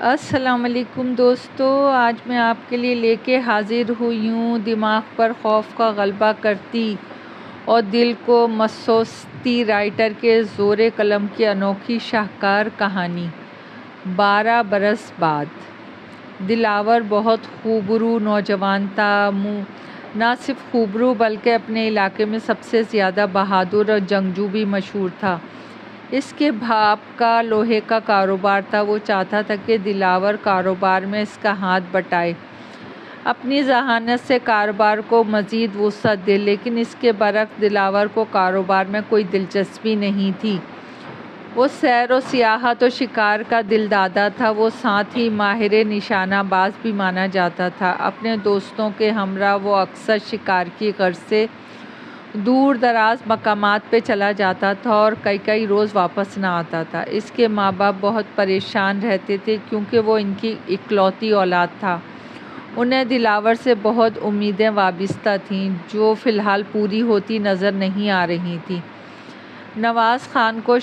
السلام علیکم دوستو، آج میں آپ کے لیے لے کے حاضر ہوئی ہوں دماغ پر خوف کا غلبہ کرتی اور دل کو مسوستی رائٹر کے زور قلم کی انوکھی شاہکار کہانی 12 برس بعد۔ دلاور بہت خوبرو نوجوان تھا، نہ صرف خوبرو بلکہ اپنے علاقے میں سب سے زیادہ بہادر اور جنگجو بھی مشہور تھا۔ اس کے باپ کا لوہے کا کاروبار تھا۔ وہ چاہتا تھا کہ دلاور کاروبار میں اس کا ہاتھ بٹائے، اپنی ذہانت سے کاروبار کو مزید وسعت دے، لیکن اس کے برعکس دلاور کو کاروبار میں کوئی دلچسپی نہیں تھی۔ وہ سیر و سیاحت و شکار کا دل دادا تھا۔ وہ ساتھ ہی ماہر نشانہ باز بھی مانا جاتا تھا۔ اپنے دوستوں کے ہمراہ وہ اکثر شکار کی غرض سے دور دراز مقامات پہ چلا جاتا تھا اور کئی روز واپس نہ آتا تھا۔ اس کے ماں باپ بہت پریشان رہتے تھے کیونکہ وہ ان کی اکلوتی اولاد تھا۔ انہیں دلاور سے بہت امیدیں وابستہ تھیں جو فی الحال پوری ہوتی نظر نہیں آ رہی تھیں۔ نواز خان کو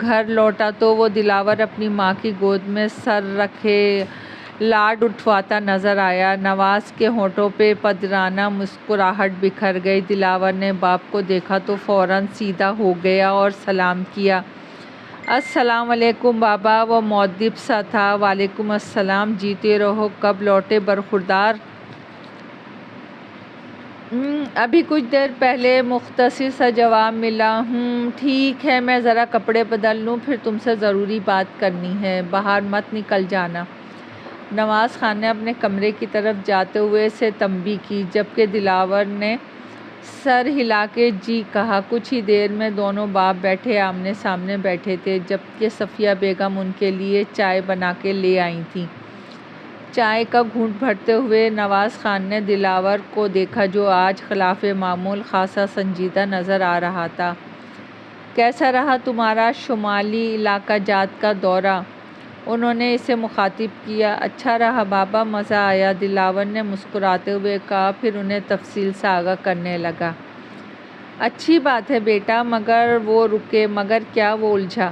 گھر لوٹا تو وہ دلاور اپنی ماں کی گود میں سر رکھے لاڈ اٹھواتا نظر آیا۔ نواز کے ہونٹوں پہ پدرانہ مسکراہٹ بکھر گئی۔ دلاور نے باپ کو دیکھا تو فوراً سیدھا ہو گیا اور سلام کیا۔ السلام علیکم بابا۔ وہ مؤدب سا تھا۔ وعلیکم السلام، جیتے رہو، کب لوٹے برخوردار؟ ابھی کچھ دیر پہلے، مختصر سا جواب ملا۔ ٹھیک ہے، میں ذرا کپڑے بدل لوں، پھر تم سے ضروری بات کرنی ہے، باہر مت نکل جانا۔ نواز خان نے اپنے کمرے کی طرف جاتے ہوئے اسے تنبیہ کی، جبکہ دلاور نے سر ہلا کے جی کہا۔ کچھ ہی دیر میں دونوں باپ بیٹھے آمنے سامنے بیٹھے تھے، جبکہ صفیہ بیگم ان کے لیے چائے بنا کے لے آئی تھیں۔ چائے کا گھونٹ بھرتے ہوئے نواز خان نے دلاور کو دیکھا جو آج خلاف معمول خاصا سنجیدہ نظر آ رہا تھا۔ کیسا رہا تمہارا شمالی علاقہ جات کا دورہ؟ انہوں نے اسے مخاطب کیا۔ اچھا رہا بابا، مزہ آیا، دلاور نے مسکراتے ہوئے کہا، پھر انہیں تفصیل سے آگاہ کرنے لگا۔ اچھی بات ہے بیٹا، مگر وہ رکے۔ مگر کیا؟ وہ الجھا۔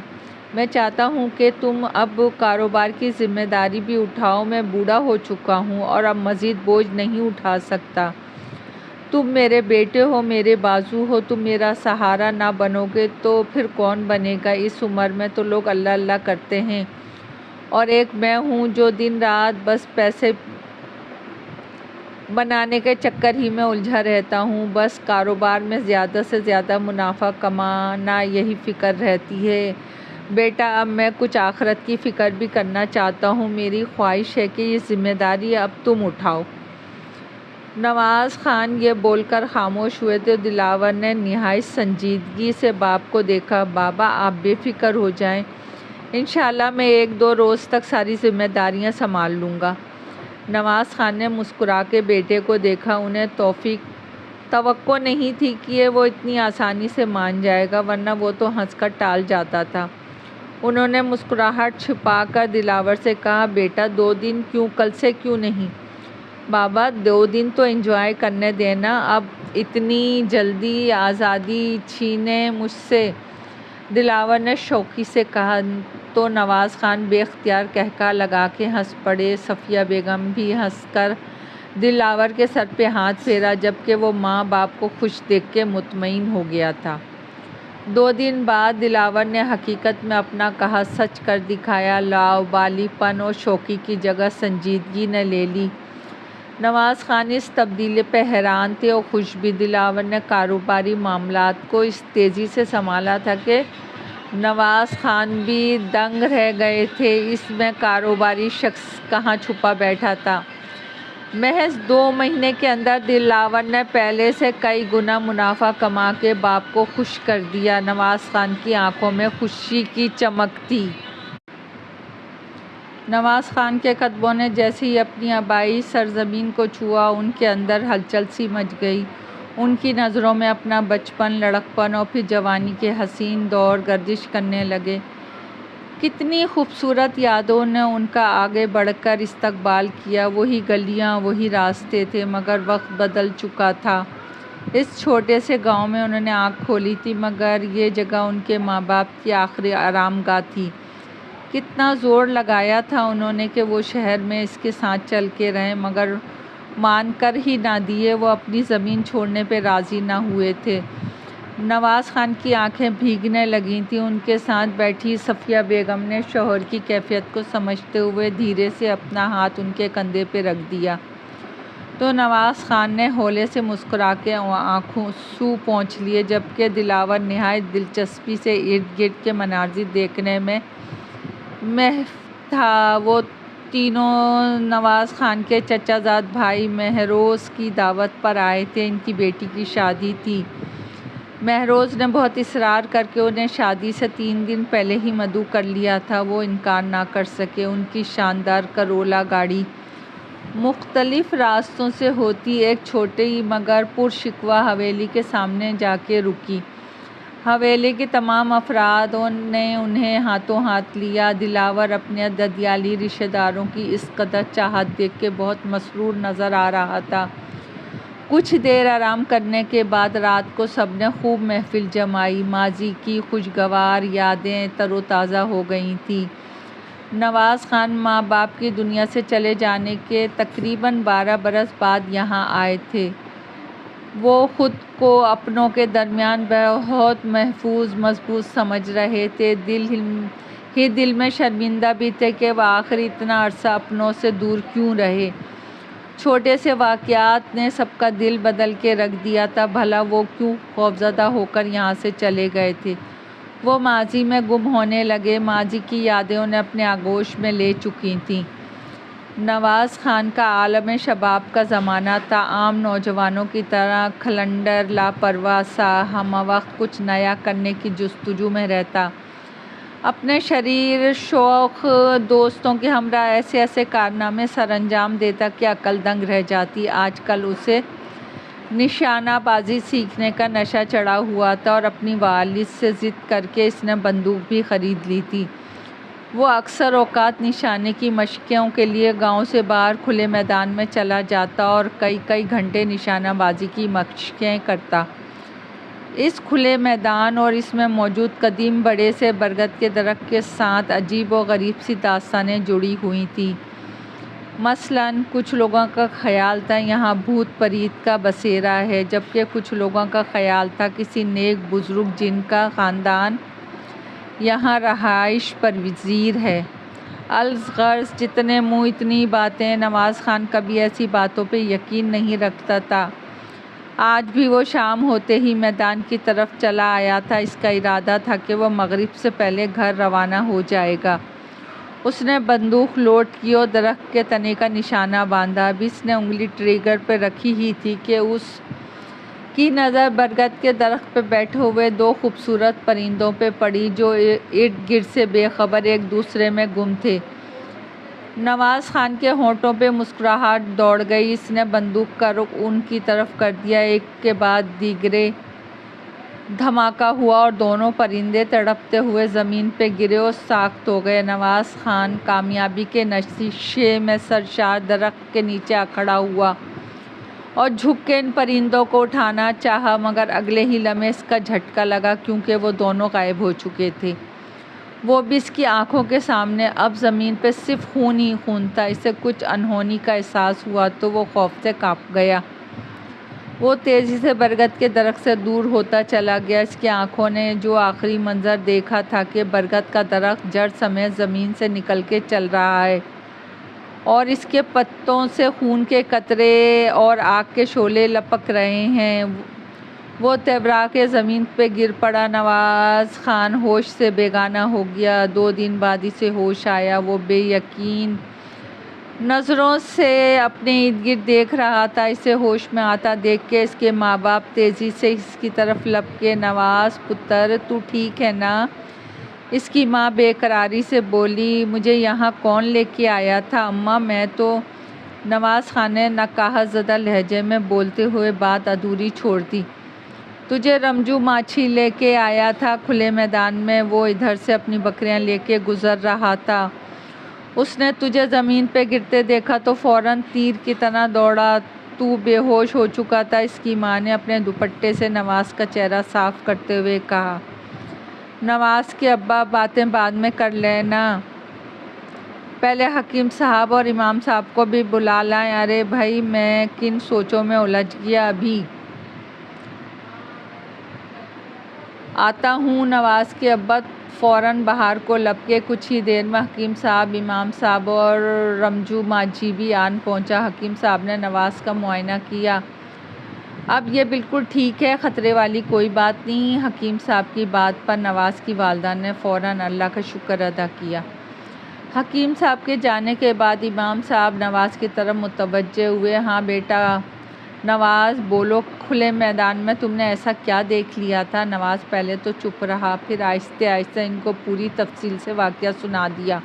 میں چاہتا ہوں کہ تم اب کاروبار کی ذمہ داری بھی اٹھاؤ۔ میں بوڑھا ہو چکا ہوں اور اب مزید بوجھ نہیں اٹھا سکتا۔ تم میرے بیٹے ہو، میرے بازو ہو، تم میرا سہارا نہ بنو گے تو پھر کون بنے گا؟ اس عمر میں تو لوگ اللہ اللہ کرتے ہیں، اور ایک میں ہوں جو دن رات بس پیسے بنانے کے چکر ہی میں الجھا رہتا ہوں۔ بس کاروبار میں زیادہ سے زیادہ منافع کمانا، یہی فکر رہتی ہے۔ بیٹا، اب میں کچھ آخرت کی فکر بھی کرنا چاہتا ہوں۔ میری خواہش ہے کہ یہ ذمہ داری اب تم اٹھاؤ۔ نواز خان یہ بول کر خاموش ہوئے تو دلاور نے نہایت سنجیدگی سے باپ کو دیکھا۔ بابا، آپ بے فکر ہو جائیں، انشاءاللہ میں 1-2 روز تک ساری ذمہ داریاں سنبھال لوں گا۔ نواز خان نے مسکرا کے بیٹے کو دیکھا۔ انہیں توقع نہیں تھی کہ وہ اتنی آسانی سے مان جائے گا، ورنہ وہ تو ہنس کر ٹال جاتا تھا۔ انہوں نے مسکراہٹ چھپا کر دلاور سے کہا، بیٹا 2 دن کیوں؟ کل سے کیوں نہیں؟ بابا 2 دن تو انجوائے کرنے دینا، اب اتنی جلدی آزادی چھینے مجھ سے؟ دلاور نے شوخی سے کہا تو نواز خان بے اختیار قہقہہ لگا کے ہنس پڑے۔ صفیہ بیگم بھی ہنس کر دلاور کے سر پہ ہاتھ پھیرا، جبکہ وہ ماں باپ کو خوش دیکھ کے مطمئن ہو گیا تھا۔ 2 دن بعد دلاور نے حقیقت میں اپنا کہا سچ کر دکھایا۔ لاابالی پن اور شوخی کی جگہ سنجیدگی نے لے لی۔ نواز خان اس تبدیلی پہ حیران تھے اور خوش بھی۔ دلاور نے کاروباری معاملات کو اس تیزی سے سنبھالا تھا کہ نواز خان بھی دنگ رہ گئے تھے۔ اس میں کاروباری شخص کہاں چھپا بیٹھا تھا؟ محض 2 مہینے کے اندر دلاور نے پہلے سے کئی گنا منافع کما کے باپ کو خوش کر دیا۔ نواز خان کی آنکھوں میں خوشی کی چمک تھی۔ نواز خان کے قدموں نے جیسے ہی اپنی آبائی سرزمین کو چھوا، ان کے اندر ہلچل سی مچ گئی۔ ان کی نظروں میں اپنا بچپن، لڑکپن اور پھر جوانی کے حسین دور گردش کرنے لگے۔ کتنی خوبصورت یادوں نے ان کا آگے بڑھ کر استقبال کیا۔ وہی گلیاں، وہی راستے تھے، مگر وقت بدل چکا تھا۔ اس چھوٹے سے گاؤں میں انہوں نے آنکھ کھولی تھی، مگر یہ جگہ ان کے ماں باپ کی آخری آرام گاہ تھی۔ کتنا زور لگایا تھا انہوں نے کہ وہ شہر میں اس کے ساتھ چل کے رہیں، مگر مان کر ہی نہ دیے، وہ اپنی زمین چھوڑنے پہ راضی نہ ہوئے تھے۔ نواز خان کی آنکھیں بھیگنے لگی تھیں۔ ان کے ساتھ بیٹھی صفیہ بیگم نے شوہر کی کیفیت کو سمجھتے ہوئے دھیرے سے اپنا ہاتھ ان کے کندھے پہ رکھ دیا تو نواز خان نے ہولے سے مسکرا کے آنکھوں سو پونچھ لیے، جبکہ دلاور نہایت دلچسپی سے ارد گرد کے مناظر دیکھنے میں محو تھا۔ وہ تینوں نواز خان کے چچا زاد بھائی مہروز کی دعوت پر آئے تھے۔ ان کی بیٹی کی شادی تھی۔ مہروز نے بہت اصرار کر کے انہیں شادی سے 3 دن پہلے ہی مدعو کر لیا تھا۔ وہ انکار نہ کر سکے۔ ان کی شاندار کرولا گاڑی مختلف راستوں سے ہوتی ایک چھوٹی مگر پرشکوہ حویلی کے سامنے جا کے رکی۔ حویلی کے تمام افراد نے انہیں ہاتھوں ہاتھ لیا۔ دلاور اپنے ددیالی رشتہ داروں کی اس قدر چاہت دیکھ کے بہت مسرور نظر آ رہا تھا۔ کچھ دیر آرام کرنے کے بعد رات کو سب نے خوب محفل جمائی۔ ماضی کی خوشگوار یادیں تر و تازہ ہو گئی تھیں۔ نواز خان ماں باپ کی دنیا سے چلے جانے کے تقریباً 12 برس بعد یہاں آئے تھے۔ وہ خود کو اپنوں کے درمیان بہت محفوظ مضبوط سمجھ رہے تھے۔ دل میں شرمندہ بھی تھے کہ وہ آخر اتنا عرصہ اپنوں سے دور کیوں رہے۔ چھوٹے سے واقعات نے سب کا دل بدل کے رکھ دیا تھا۔ بھلا وہ کیوں خوفزدہ ہو کر یہاں سے چلے گئے تھے؟ وہ ماضی میں گم ہونے لگے۔ ماضی کی یادیں انہیں اپنے آغوش میں لے چکی تھیں۔ نواز خان کا عالم شباب کا زمانہ تھا۔ عام نوجوانوں کی طرح کھلنڈر، لاپرواہ سا، ہمہ وقت کچھ نیا کرنے کی جستجو میں رہتا۔ اپنے شریر شوخ دوستوں کے ہمراہ ایسے ایسے کارنامے سر انجام دیتا کہ عقل دنگ رہ جاتی۔ آج کل اسے نشانہ بازی سیکھنے کا نشہ چڑھا ہوا تھا اور اپنی والد سے ضد کر کے اس نے بندوق بھی خرید لی تھی۔ وہ اکثر اوقات نشانے کی مشقوں کے لیے گاؤں سے باہر کھلے میدان میں چلا جاتا اور کئی گھنٹے نشانہ بازی کی مشقیں کرتا۔ اس کھلے میدان اور اس میں موجود قدیم بڑے سے برگد کے درخت کے ساتھ عجیب و غریب سی داستانیں جڑی ہوئی تھیں۔ مثلاً کچھ لوگوں کا خیال تھا یہاں بھوت پریت کا بسیرا ہے، جبکہ کچھ لوگوں کا خیال تھا کسی نیک بزرگ جن کا خاندان یہاں رہائش پذیر ہے۔ الغرض جتنے منہ اتنی باتیں۔ نواز خان کبھی ایسی باتوں پہ یقین نہیں رکھتا تھا۔ آج بھی وہ شام ہوتے ہی میدان کی طرف چلا آیا تھا۔ اس کا ارادہ تھا کہ وہ مغرب سے پہلے گھر روانہ ہو جائے گا۔ اس نے بندوق لوڈ کی اور درخت کے تنے کا نشانہ باندھا۔ اب اس نے انگلی ٹریگر پہ رکھی ہی تھی کہ اس کی نظر برگد کے درخت پہ بیٹھے ہوئے 2 خوبصورت پرندوں پہ پڑی جو ارد گرد سے بے خبر ایک دوسرے میں گم تھے۔ نواز خان کے ہونٹوں پہ مسکراہٹ دوڑ گئی۔ اس نے بندوق کا رخ ان کی طرف کر دیا۔ ایک کے بعد دیگرے دھماکہ ہوا اور دونوں پرندے تڑپتے ہوئے زمین پہ گرے اور ساخت ہو گئے۔ نواز خان کامیابی کے نشے میں سرشار درخت کے نیچے آ کھڑا ہوا اور جھک کے ان پرندوں کو اٹھانا چاہا، مگر اگلے ہی لمحے اس کا جھٹکا لگا کیونکہ وہ دونوں غائب ہو چکے تھے۔ وہ بھی اس کی آنکھوں کے سامنے۔ اب زمین پہ صرف خون ہی خون تھا۔ اسے کچھ انہونی کا احساس ہوا تو وہ خوف سے کانپ گیا۔ وہ تیزی سے برگد کے درخت سے دور ہوتا چلا گیا۔ اس کی آنکھوں نے جو آخری منظر دیکھا تھا کہ برگد کا درخت جڑ سمیت زمین سے نکل کے چل رہا ہے اور اس کے پتوں سے خون کے قطرے اور آگ کے شعلے لپک رہے ہیں، وہ تیورا کے زمین پہ گر پڑا۔ نواز خان ہوش سے بیگانہ ہو گیا۔ 2 دن بعد اسے ہوش آیا۔ وہ بے یقین نظروں سے اپنے ارد گرد دیکھ رہا تھا۔ اسے ہوش میں آتا دیکھ کے اس کے ماں باپ تیزی سے اس کی طرف لپکے۔ نواز پتر تو ٹھیک ہے نا؟ اس کی ماں بے قراری سے بولی۔ مجھے یہاں کون لے کے آیا تھا اماں؟ میں تو نواز خان نے نقاہت زدہ لہجے میں بولتے ہوئے بات ادھوری چھوڑ دی۔ تجھے رمجو ماچھی لے کے آیا تھا کھلے میدان میں۔ وہ ادھر سے اپنی بکریاں لے کے گزر رہا تھا۔ اس نے تجھے زمین پہ گرتے دیکھا تو فوراً تیر کی طرح دوڑا۔ تو بے ہوش ہو چکا تھا۔ اس کی ماں نے اپنے دوپٹے سے نواز کا چہرہ صاف کرتے ہوئے کہا۔ نواز کے ابا باتیں بعد میں کر لینا، پہلے حکیم صاحب اور امام صاحب کو بھی بلا لائیں۔ ارے بھائی میں کن سوچوں میں الجھ گیا، ابھی آتا ہوں۔ نواز کے ابا فوراً باہر کو لپکے۔ کچھ ہی دیر میں حکیم صاحب، امام صاحب اور رمجو ماجھی بھی آن پہنچا۔ حکیم صاحب نے نواز کا معائنہ کیا۔ اب یہ بالکل ٹھیک ہے، خطرے والی کوئی بات نہیں۔ حکیم صاحب کی بات پر نواز کی والدہ نے فوراً اللہ کا شکر ادا کیا۔ حکیم صاحب کے جانے کے بعد امام صاحب نواز کی طرف متوجہ ہوئے۔ ہاں بیٹا نواز، بولو، کھلے میدان میں تم نے ایسا کیا دیکھ لیا تھا؟ نواز پہلے تو چپ رہا، پھر آہستہ آہستہ ان کو پوری تفصیل سے واقعہ سنا دیا،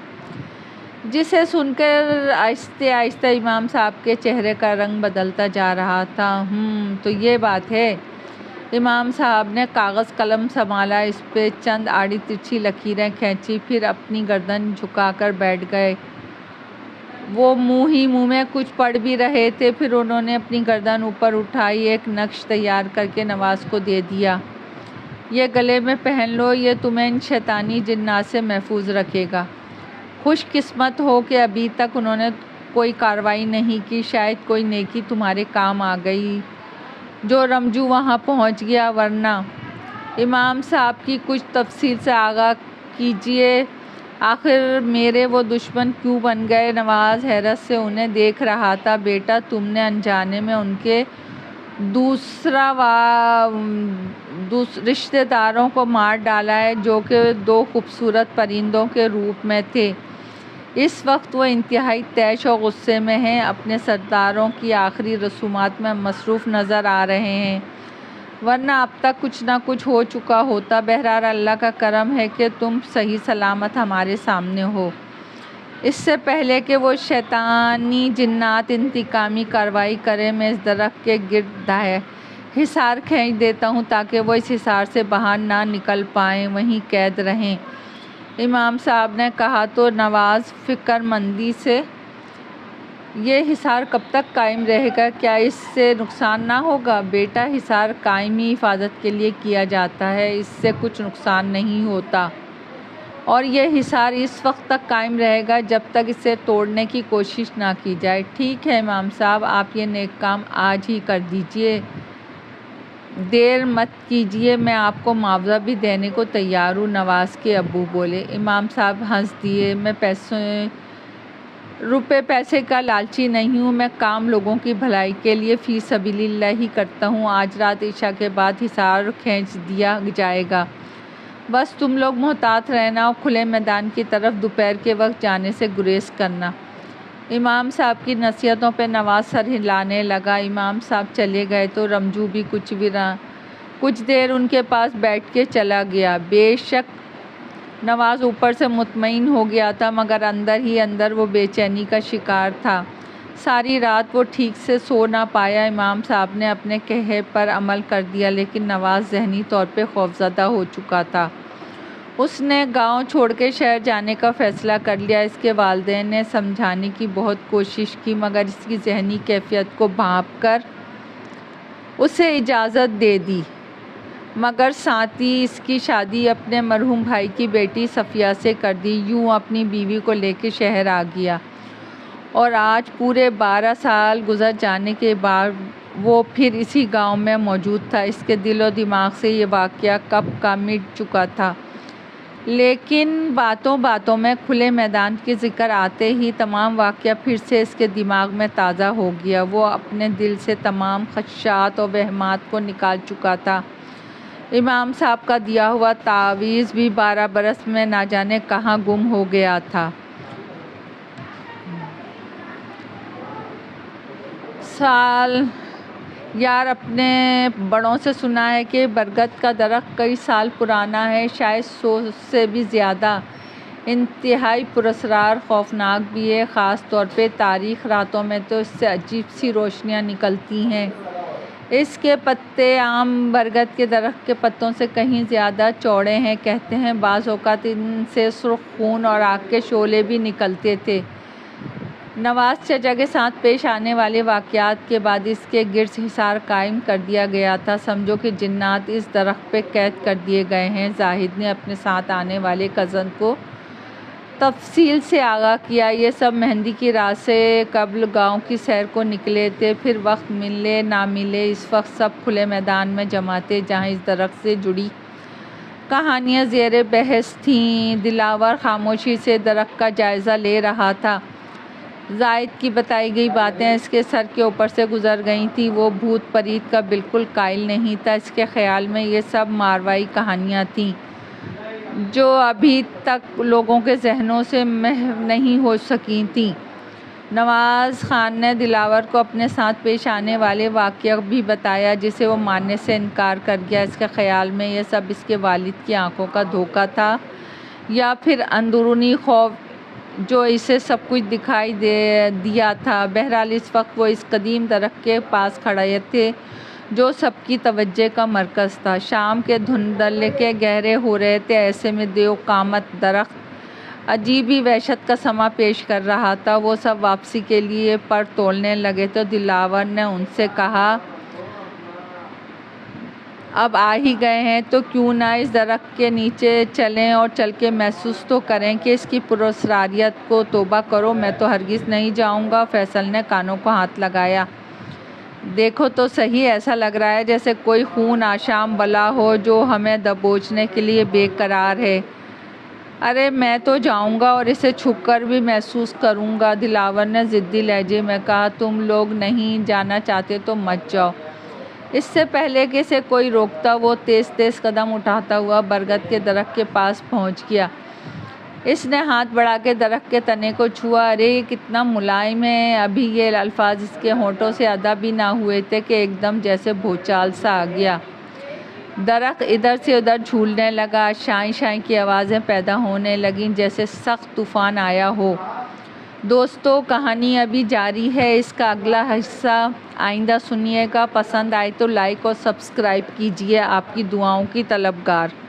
جسے سن کر آہستہ آہستہ امام صاحب کے چہرے کا رنگ بدلتا جا رہا تھا۔ تو یہ بات ہے۔ امام صاحب نے کاغذ قلم سنبھالا، اس پہ چند آڑی ترچھی لکیریں کھینچی، پھر اپنی گردن جھکا کر بیٹھ گئے۔ وہ منہ ہی منہ میں کچھ پڑھ بھی رہے تھے، پھر انہوں نے اپنی گردن اوپر اٹھائی، ایک نقش تیار کر کے نواز کو دے دیا۔ یہ گلے میں پہن لو، یہ تمہیں ان شیطانی جنات سے محفوظ رکھے گا۔ خوش قسمت ہو کہ ابھی تک انہوں نے کوئی کارروائی نہیں کی، شاید کوئی نیکی تمہارے کام آ گئی جو رمجو وہاں پہنچ گیا، ورنہ۔ امام صاحب کی کچھ تفصیل سے آگاہ کیجیے، آخر میرے وہ دشمن کیوں بن گئے؟ نواز حیرت سے انہیں دیکھ رہا تھا۔ بیٹا تم نے انجانے میں ان کے رشتہ داروں کو مار ڈالا ہے، جو کہ 2 خوبصورت پرندوں کے روپ میں تھے۔ اس وقت وہ انتہائی طیش و غصے میں ہیں، اپنے سرداروں کی آخری رسومات میں مصروف نظر آ رہے ہیں، ورنہ اب تک کچھ نہ کچھ ہو چکا ہوتا۔ بہرحال اللہ کا کرم ہے کہ تم صحیح سلامت ہمارے سامنے ہو۔ اس سے پہلے کہ وہ شیطانی جنات انتقامی کارروائی کریں، میں اس درخت کے گرد حصار کھینچ دیتا ہوں تاکہ وہ اس حصار سے باہر نہ نکل پائیں، وہیں قید رہیں۔ امام صاحب نے کہا تو نواز فکر مندی سے، یہ حصار کب تک قائم رہے گا؟ کیا اس سے نقصان نہ ہوگا؟ بیٹا حصار قائم ہی حفاظت کے لیے کیا جاتا ہے، اس سے کچھ نقصان نہیں ہوتا، اور یہ حصار اس وقت تک قائم رہے گا جب تک اسے توڑنے کی کوشش نہ کی جائے۔ ٹھیک ہے امام صاحب، آپ یہ نیک کام آج ہی کر دیجئے، دیر مت کیجئے، میں آپ کو معاوضہ بھی دینے کو تیار ہوں، نواز کے ابو بولے۔ امام صاحب ہنس دیے۔ میں روپے پیسے کا لالچی نہیں ہوں، میں کام لوگوں کی بھلائی کے لیے فی سبیل اللہ ہی کرتا ہوں۔ آج رات عشاء کے بعد حصار کھینچ دیا جائے گا، بس تم لوگ محتاط رہنا اور کھلے میدان کی طرف دوپہر کے وقت جانے سے گریز کرنا۔ امام صاحب کی نصیحتوں پہ نواز سر ہلانے لگا۔ امام صاحب چلے گئے تو رمجو بھی کچھ دیر ان کے پاس بیٹھ کے چلا گیا۔ بے شک نواز اوپر سے مطمئن ہو گیا تھا، مگر اندر ہی اندر وہ بے چینی کا شکار تھا۔ ساری رات وہ ٹھیک سے سو نہ پایا۔ امام صاحب نے اپنے کہے پر عمل کر دیا، لیکن نواز ذہنی طور پہ خوفزدہ ہو چکا تھا۔ اس نے گاؤں چھوڑ کے شہر جانے کا فیصلہ کر لیا۔ اس کے والدین نے سمجھانے کی بہت کوشش کی، مگر اس کی ذہنی کیفیت کو بھانپ کر اسے اجازت دے دی، مگر ساتھ ہی اس کی شادی اپنے مرحوم بھائی کی بیٹی صفیہ سے کر دی۔ یوں اپنی بیوی کو لے کے شہر آ گیا، اور آج پورے 12 سال گزر جانے کے بعد وہ پھر اسی گاؤں میں موجود تھا۔ اس کے دل و دماغ سے یہ واقعہ کب کا مٹ چکا تھا، لیکن باتوں باتوں میں کھلے میدان کی ذکر آتے ہی تمام واقعہ پھر سے اس کے دماغ میں تازہ ہو گیا۔ وہ اپنے دل سے تمام خدشات و وہمات کو نکال چکا تھا۔ امام صاحب کا دیا ہوا تعویذ بھی 12 برس میں نہ جانے کہاں گم ہو گیا تھا۔ یار اپنے بڑوں سے سنا ہے کہ برگد کا درخت کئی سال پرانا ہے، شاید 100 سے بھی زیادہ، انتہائی پراسرار، خوفناک بھی ہے، خاص طور پہ تاریک راتوں میں تو اس سے عجیب سی روشنیاں نکلتی ہیں۔ اس کے پتے عام برگد کے درخت کے پتوں سے کہیں زیادہ چوڑے ہیں، کہتے ہیں بعض اوقات ان سے سرخ خون اور آگ کے شعلے بھی نکلتے تھے۔ نواز چچا کے ساتھ پیش آنے والے واقعات کے بعد اس کے گرد حصار قائم کر دیا گیا تھا۔ سمجھو کہ جنات اس درخت پہ قید کر دیے گئے ہیں۔ زاہد نے اپنے ساتھ آنے والے کزن کو تفصیل سے آگاہ کیا۔ یہ سب مہندی کی رات سے قبل گاؤں کی سیر کو نکلے تھے۔ پھر وقت ملے نہ ملے، اس وقت سب کھلے میدان میں جمع تھے جہاں اس درخت سے جڑی کہانیاں زیر بحث تھیں۔ دلاور خاموشی سے درخت کا جائزہ لے رہا تھا۔ زائد کی بتائی گئی باتیں اس کے سر کے اوپر سے گزر گئی تھیں۔ وہ بھوت پریت کا بالکل قائل نہیں تھا۔ اس کے خیال میں یہ سب ماروائی کہانیاں تھیں جو ابھی تک لوگوں کے ذہنوں سے محو نہیں ہو سکی تھیں۔ نواز خان نے دلاور کو اپنے ساتھ پیش آنے والے واقعہ بھی بتایا جسے وہ ماننے سے انکار کر گیا۔ اس کے خیال میں یہ سب اس کے والد کی آنکھوں کا دھوکہ تھا یا پھر اندرونی خوف جو اسے سب کچھ دکھائی دیا تھا۔ بہرحال اس وقت وہ اس قدیم درخت کے پاس کھڑے تھے جو سب کی توجہ کا مرکز تھا۔ شام کے دھندلکے گہرے ہو رہے تھے۔ ایسے میں دیو قامت درخت عجیب ہی وحشت کا سماں پیش کر رہا تھا۔ وہ سب واپسی کے لیے پر تولنے لگے تو دلاور نے ان سے کہا، اب آ ہی گئے ہیں تو کیوں نہ اس درخت کے نیچے چلیں اور چل کے محسوس تو کریں کہ اس کی پراسراریت کو۔ توبہ کرو، میں تو ہرگز نہیں جاؤں گا۔ فیصل نے کانوں کو ہاتھ لگایا۔ دیکھو تو صحیح، ایسا لگ رہا ہے جیسے کوئی خون آشام بلا ہو جو ہمیں دبوچنے کے لیے بے قرار ہے۔ ارے میں تو جاؤں گا اور اسے چھپ کر بھی محسوس کروں گا، دلاور نے ضدی لہجے میں کہا۔ تم لوگ نہیں جانا چاہتے تو مت جاؤ۔ اس سے پہلے کہ اسے کوئی روکتا وہ تیز تیز قدم اٹھاتا ہوا برگد کے درخت کے پاس پہنچ گیا۔ اس نے ہاتھ بڑھا کے درخت کے تنے کو چھوا۔ ارے یہ کتنا ملائم ہے۔ ابھی یہ الفاظ اس کے ہونٹوں سے ادا بھی نہ ہوئے تھے کہ ایک دم جیسے بھوچال سا آ گیا۔ درخت ادھر سے ادھر جھولنے لگا۔ شائیں شائیں کی آوازیں پیدا ہونے لگیں جیسے سخت طوفان آیا ہو۔ دوستو، کہانی ابھی جاری ہے۔ اس کا اگلا حصہ آئندہ سنیے گا۔ پسند آئے تو لائک اور سبسکرائب کیجیے۔ آپ کی دعاؤں کی طلبگار۔